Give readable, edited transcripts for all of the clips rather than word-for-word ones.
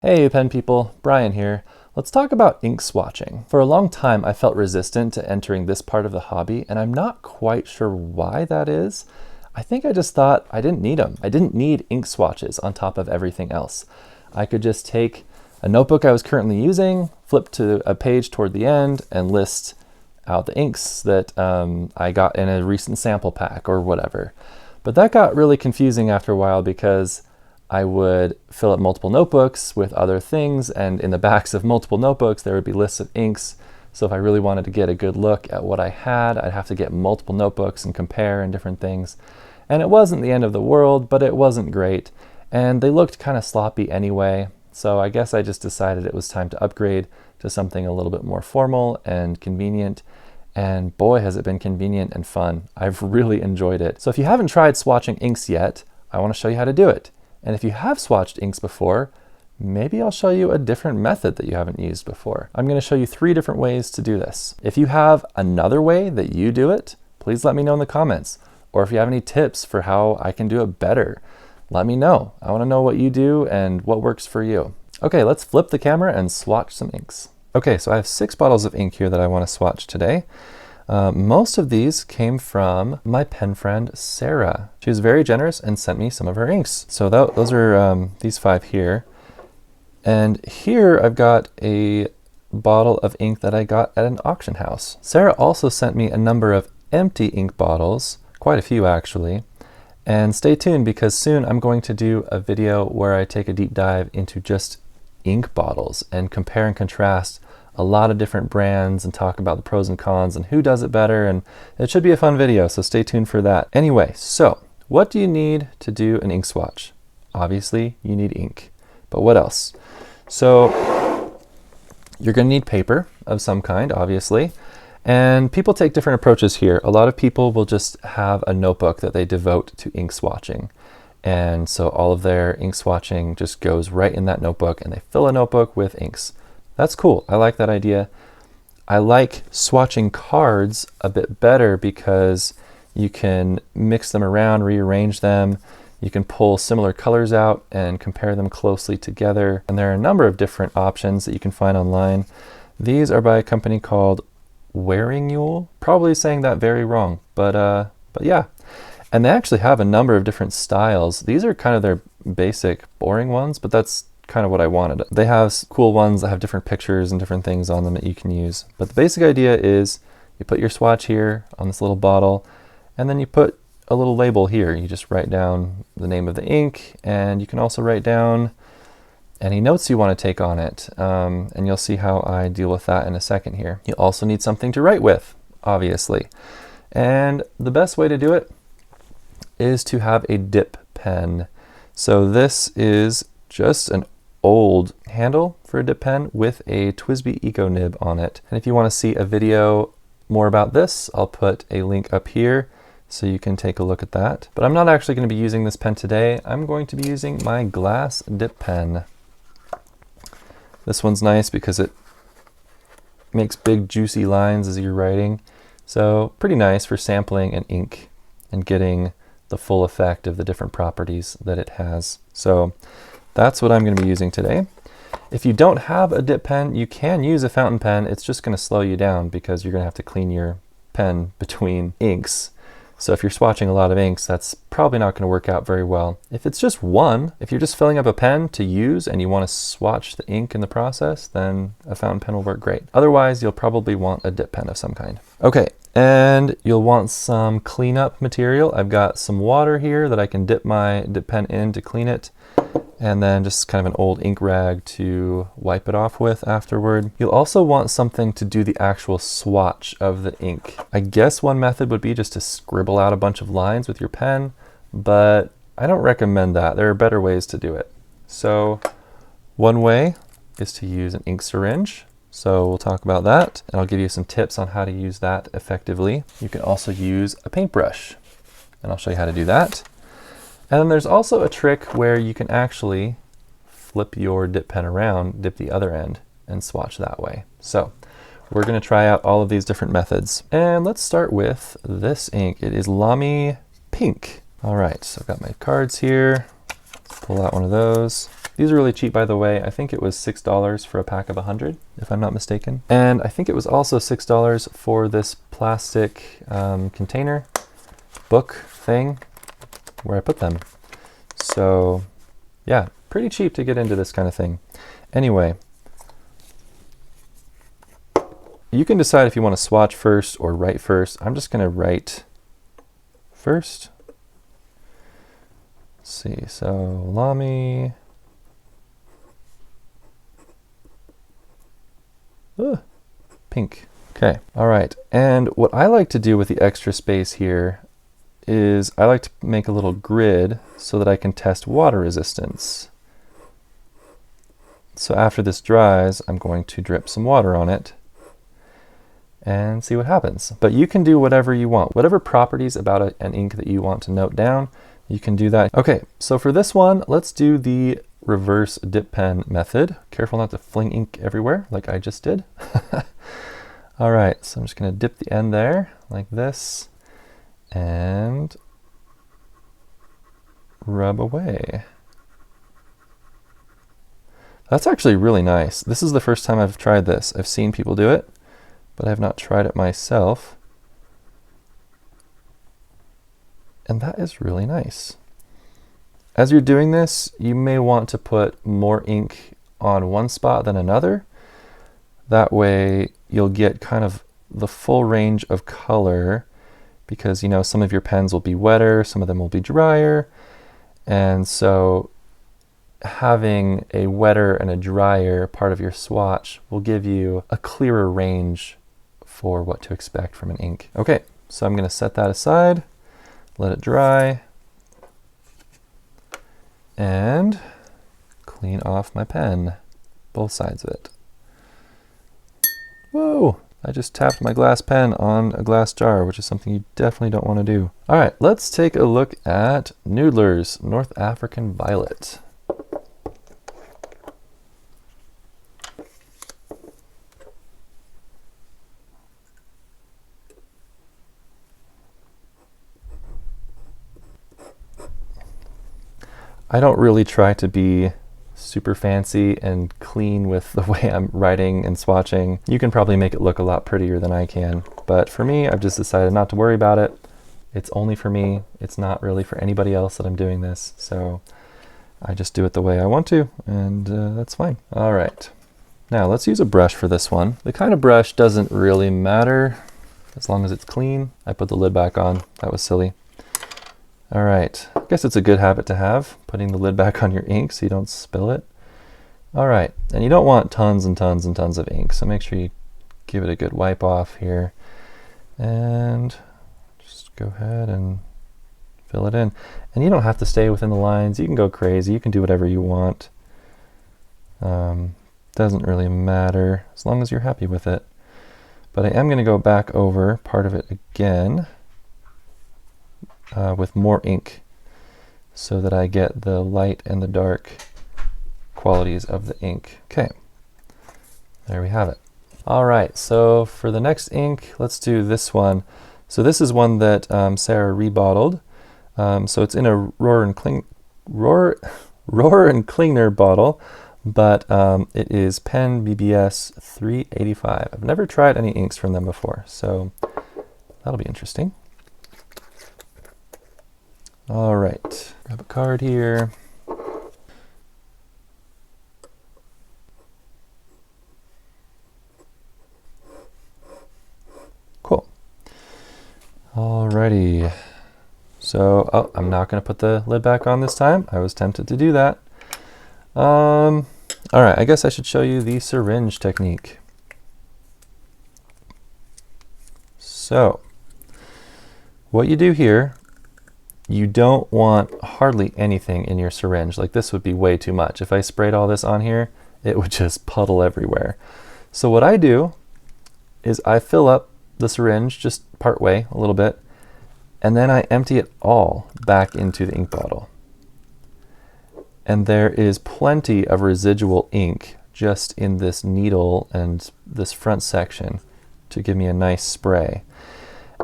Hey pen people, Brian here. Let's talk about ink swatching. For a long time I felt resistant to entering this part of the hobby, and I'm not quite sure why that is. I think I just thought I didn't need them. I didn't need ink swatches on top of everything else. I could just take a notebook I was currently using, flip to a page toward the end, and list out the inks that I got in a recent sample pack or whatever. But that got really confusing after a while because I would fill up multiple notebooks with other things, and in the backs of multiple notebooks there would be lists of inks. So if I really wanted to get a good look at what I had, I'd have to get multiple notebooks and compare and different things. And it wasn't the end of the world, but it wasn't great. And they looked kind of sloppy anyway. So I guess I just decided it was time to upgrade to something a little bit more formal and convenient. And boy, has it been convenient and fun. I've really enjoyed it. So if you haven't tried swatching inks yet, I want to show you how to do it. And if you have swatched inks before, maybe I'll show you a different method that you haven't used before. I'm going to show you 3 different ways to do this. If you have another way that you do it, please let me know in the comments. Or if you have any tips for how I can do it better, let me know. I want to know what you do and what works for you. Okay, let's flip the camera and swatch some inks. Okay, so I have 6 bottles of ink here that I want to swatch today. Most of these came from my pen friend, Sarah. She was very generous and sent me some of her inks. So those are these 5 here. And here I've got a bottle of ink that I got at an auction house. Sarah also sent me a number of empty ink bottles, quite a few actually. And stay tuned because soon I'm going to do a video where I take a deep dive into just ink bottles and compare and contrast a lot of different brands and talk about the pros and cons and who does it better, and it should be a fun video, so stay tuned for that. Anyway, so what do you need to do an ink swatch? Obviously you need ink, but what else? So you're going to need paper of some kind, obviously, and people take different approaches here. A lot of people will just have a notebook that they devote to ink swatching. And so all of their ink swatching just goes right in that notebook, and they fill a notebook with inks. That's cool. I like that idea. I like swatching cards a bit better because you can mix them around, rearrange them. You can pull similar colors out and compare them closely together. And there are a number of different options that you can find online. These are by a company called Wearing. Probably saying that very wrong, but yeah. And they actually have a number of different styles. These are kind of their basic, boring ones, but that's kind of what I wanted. They have cool ones that have different pictures and different things on them that you can use. But the basic idea is you put your swatch here on this little bottle, and then you put a little label here. You just write down the name of the ink, and you can also write down any notes you want to take on it. And you'll see how I deal with that in a second here. You also need something to write with, obviously. And the best way to do it is to have a dip pen. So this is just an old handle for a dip pen with a TWSBI Eco nib on it. And if you want to see a video more about this, I'll put a link up here so you can take a look at that. But I'm not actually going to be using this pen today. I'm going to be using my glass dip pen. This one's nice because it makes big juicy lines as you're writing. So pretty nice for sampling an ink and getting the full effect of the different properties that it has. So that's what I'm going to be using today. If you don't have a dip pen, you can use a fountain pen. It's just going to slow you down because you're going to have to clean your pen between inks. So if you're swatching a lot of inks, that's probably not going to work out very well. If it's just one, if you're just filling up a pen to use and you want to swatch the ink in the process, then a fountain pen will work great. Otherwise, you'll probably want a dip pen of some kind. Okay, and you'll want some cleanup material. I've got some water here that I can dip my dip pen in to clean it, and then just kind of an old ink rag to wipe it off with afterward. You'll also want something to do the actual swatch of the ink. I guess one method would be just to scribble out a bunch of lines with your pen, but I don't recommend that. There are better ways to do it. So one way is to use an ink syringe. So we'll talk about that, and I'll give you some tips on how to use that effectively. You can also use a paintbrush, and I'll show you how to do that. And then there's also a trick where you can actually flip your dip pen around, dip the other end, and swatch that way. So we're going to try out all of these different methods. And let's start with this ink. It is Lamy Pink. All right, so I've got my cards here. Pull out one of those. These are really cheap, by the way. I think it was $6 for a pack of 100, if I'm not mistaken. And I think it was also $6 for this plastic container book thing where I put them. So yeah, pretty cheap to get into this kind of thing. Anyway, you can decide if you want to swatch first or write first. I'm just going to write first. Let's see, so Lamy. Pink. Okay, all right. And what I like to do with the extra space here is I like to make a little grid so that I can test water resistance. So after this dries, I'm going to drip some water on it and see what happens. But you can do whatever you want. Whatever properties about an ink that you want to note down, you can do that. Okay, so for this one, let's do the reverse dip pen method. Careful not to fling ink everywhere like I just did. All right, so I'm just gonna dip the end there like this and rub away. That's actually really nice. This is the first time I've tried this. I've seen people do it, but I have not tried it myself. And that is really nice. As you're doing this, you may want to put more ink on one spot than another. That way you'll get kind of the full range of color, because you know some of your pens will be wetter, some of them will be drier, and so having a wetter and a drier part of your swatch will give you a clearer range for what to expect from an ink. Okay, so I'm going to set that aside, let it dry, and clean off my pen, both sides of it. Whoa! I just tapped my glass pen on a glass jar, which is something you definitely don't want to do. All right, let's take a look at Noodler's North African Violet. I don't really try to be super fancy and clean with the way I'm writing and swatching. You can probably make it look a lot prettier than I can, but for me, I've just decided not to worry about it. It's only for me. It's not really for anybody else that I'm doing this, so I just do it the way I want to, and that's fine. All right, now let's use a brush for this one. The kind of brush doesn't really matter as long as it's clean. I put the lid back on. That was silly. All right, I guess it's a good habit to have, putting the lid back on your ink so you don't spill it. All right, and you don't want tons and tons and tons of ink, so make sure you give it a good wipe off here. And just go ahead and fill it in. And you don't have to stay within the lines. You can go crazy. You can do whatever you want. Doesn't really matter as long as you're happy with it. But I am going to go back over part of it again. With more ink so that I get the light and the dark qualities of the ink. Okay, there we have it. All right, so for the next ink, let's do this one. So this is one that Sarah rebottled. So it's in a Rohr and Klingner bottle, but it is Pen BBS 385. I've never tried any inks from them before, so that'll be interesting. All right, grab a card here. Cool. Alrighty. So, oh, I'm not going to put the lid back on this time. I was tempted to do that. All right, I guess I should show you the syringe technique. So, what you do here, you don't want hardly anything in your syringe. Like this would be way too much. If I sprayed all this on here, it would just puddle everywhere. So what I do is I fill up the syringe just part way, a little bit, and then I empty it all back into the ink bottle. And there is plenty of residual ink just in this needle and this front section to give me a nice spray.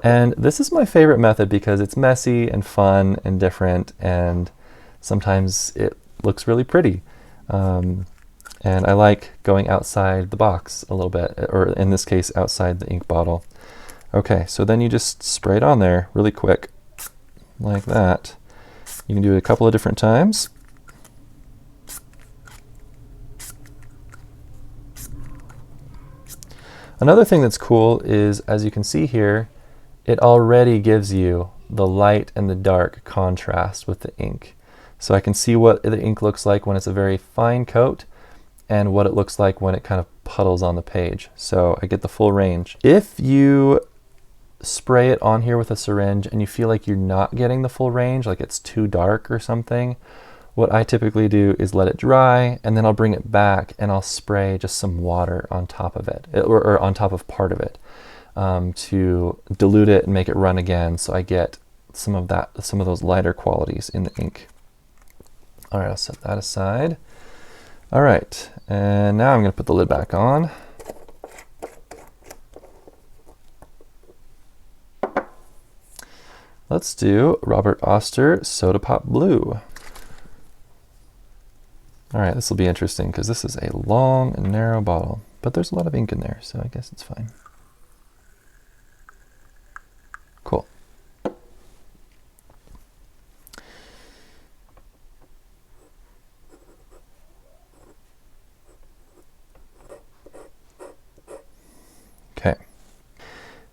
And this is my favorite method because it's messy and fun and different, and sometimes it looks really pretty. And I like going outside the box a little bit, or in this case, outside the ink bottle. Okay, so then you just spray it on there really quick, like that. You can do it a couple of different times. Another thing that's cool is, as you can see here, it already gives you the light and the dark contrast with the ink. So I can see what the ink looks like when it's a very fine coat, and what it looks like when it kind of puddles on the page. So I get the full range. If you spray it on here with a syringe and you feel like you're not getting the full range, like it's too dark or something, what I typically do is let it dry, and then I'll bring it back and I'll spray just some water on top of it, or on top of part of it, to dilute it and make it run again, so I get some of those lighter qualities in the ink. All right, I'll set that aside. All right, and now I'm going to put the lid back on. Let's do Robert Oster Soda Pop Blue. All right, this will be interesting because this is a long and narrow bottle, but there's a lot of ink in there, so I guess it's fine. Cool. Okay.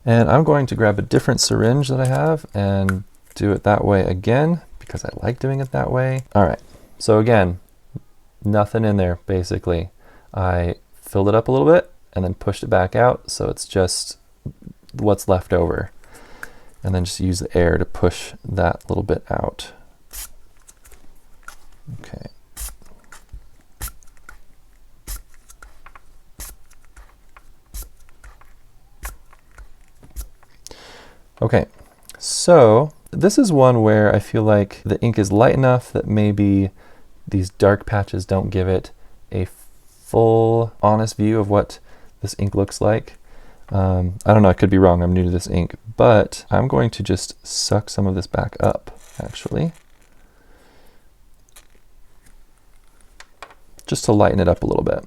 And I'm going to grab a different syringe that I have and do it that way again, because I like doing it that way. All right, so again, nothing in there, basically. I filled it up a little bit and then pushed it back out, so it's just what's left over. And then just use the air to push that little bit out. Okay. Okay, so this is one where I feel like the ink is light enough that maybe these dark patches don't give it a full, honest view of what this ink looks like. I don't know, I could be wrong, I'm new to this ink, but I'm going to just suck some of this back up, actually. Just to lighten it up a little bit.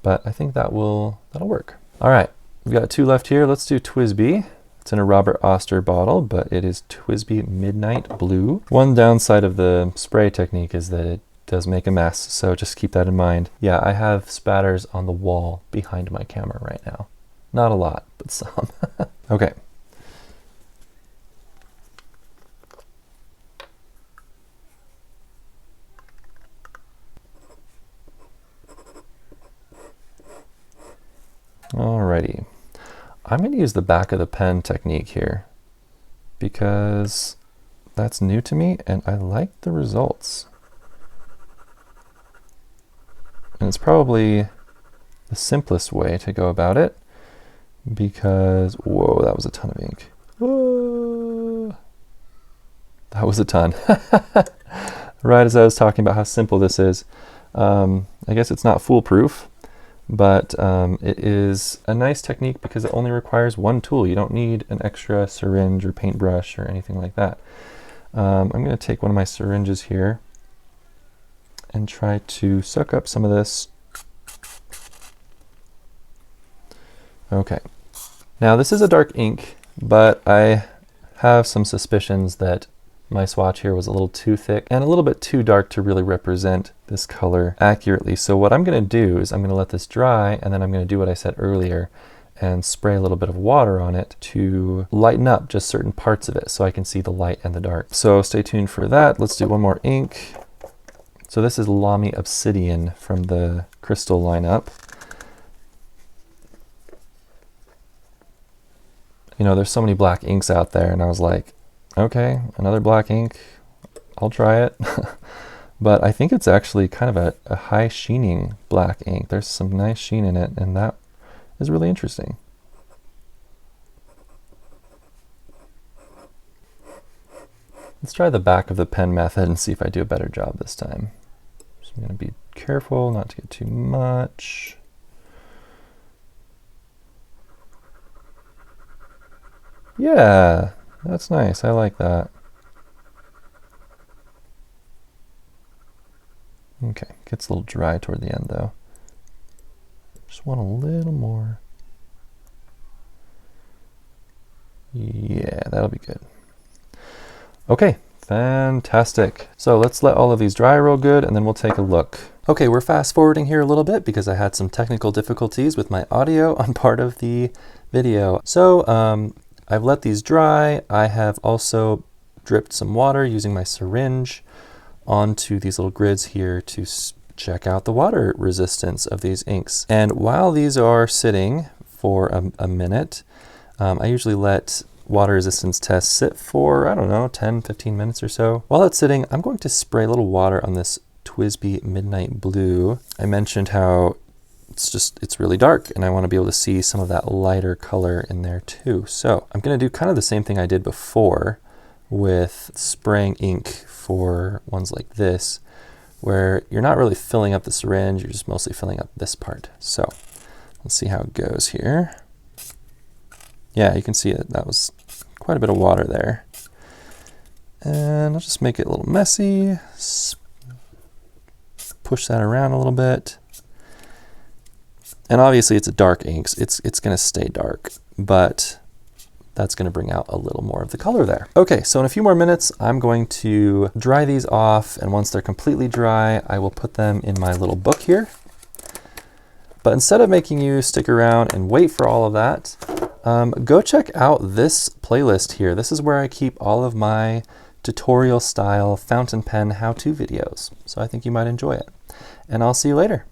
But I think that'll work. All right, we've got two left here. Let's do Twisby. It's in a Robert Oster bottle, but it is Twisby Midnight Blue. One downside of the spray technique is that it does make a mess, so just keep that in mind. Yeah, I have spatters on the wall behind my camera right now. Not a lot, but some. Okay. Alrighty. I'm going to use the back of the pen technique here because that's new to me and I like the results. And it's probably the simplest way to go about it because, whoa, that was a ton of ink. Whoa. That was a ton. Right as I was talking about how simple this is. I guess it's not foolproof, but it is a nice technique because it only requires one tool. You don't need an extra syringe or paintbrush or anything like that. I'm going to take one of my syringes here and try to suck up some of this. Okay. Now this is a dark ink, but I have some suspicions that my swatch here was a little too thick and a little bit too dark to really represent this color accurately. So what I'm going to do is I'm going to let this dry, and then I'm going to do what I said earlier and spray a little bit of water on it to lighten up just certain parts of it so I can see the light and the dark. So stay tuned for that. Let's do one more ink. So this is Lamy Obsidian from the Crystal lineup. You know, there's so many black inks out there, and I was like, okay, another black ink, I'll try it. But I think it's actually kind of a high sheening black ink. There's some nice sheen in it, and that is really interesting. Let's try the back of the pen method and see if I do a better job this time. So I'm going to be careful not to get too much. Yeah, that's nice. I like that. Okay, gets a little dry toward the end though. Just want a little more. Yeah, that'll be good. Okay, fantastic. So let's let all of these dry real good and then we'll take a look. Okay, we're fast forwarding here a little bit because I had some technical difficulties with my audio on part of the video. So I've let these dry. I have also dripped some water using my syringe onto these little grids here to check out the water resistance of these inks. And while these are sitting for a minute, I usually let water resistance tests sit for, I don't know, 10, 15 minutes or so. While it's sitting, I'm going to spray a little water on this Twisby Midnight Blue. I mentioned how it's really dark and I want to be able to see some of that lighter color in there too. So I'm going to do kind of the same thing I did before with spraying ink for ones like this, where you're not really filling up the syringe, you're just mostly filling up this part. So let's see how it goes here. Yeah, you can see it. That was quite a bit of water there. And I'll just make it a little messy. Push that around a little bit. And obviously it's a dark ink. It's going to stay dark, but that's going to bring out a little more of the color there. Okay, so in a few more minutes, I'm going to dry these off. And once they're completely dry, I will put them in my little book here. But instead of making you stick around and wait for all of that, go check out this playlist here. This is where I keep all of my tutorial style fountain pen how-to videos. So I think you might enjoy it. And I'll see you later.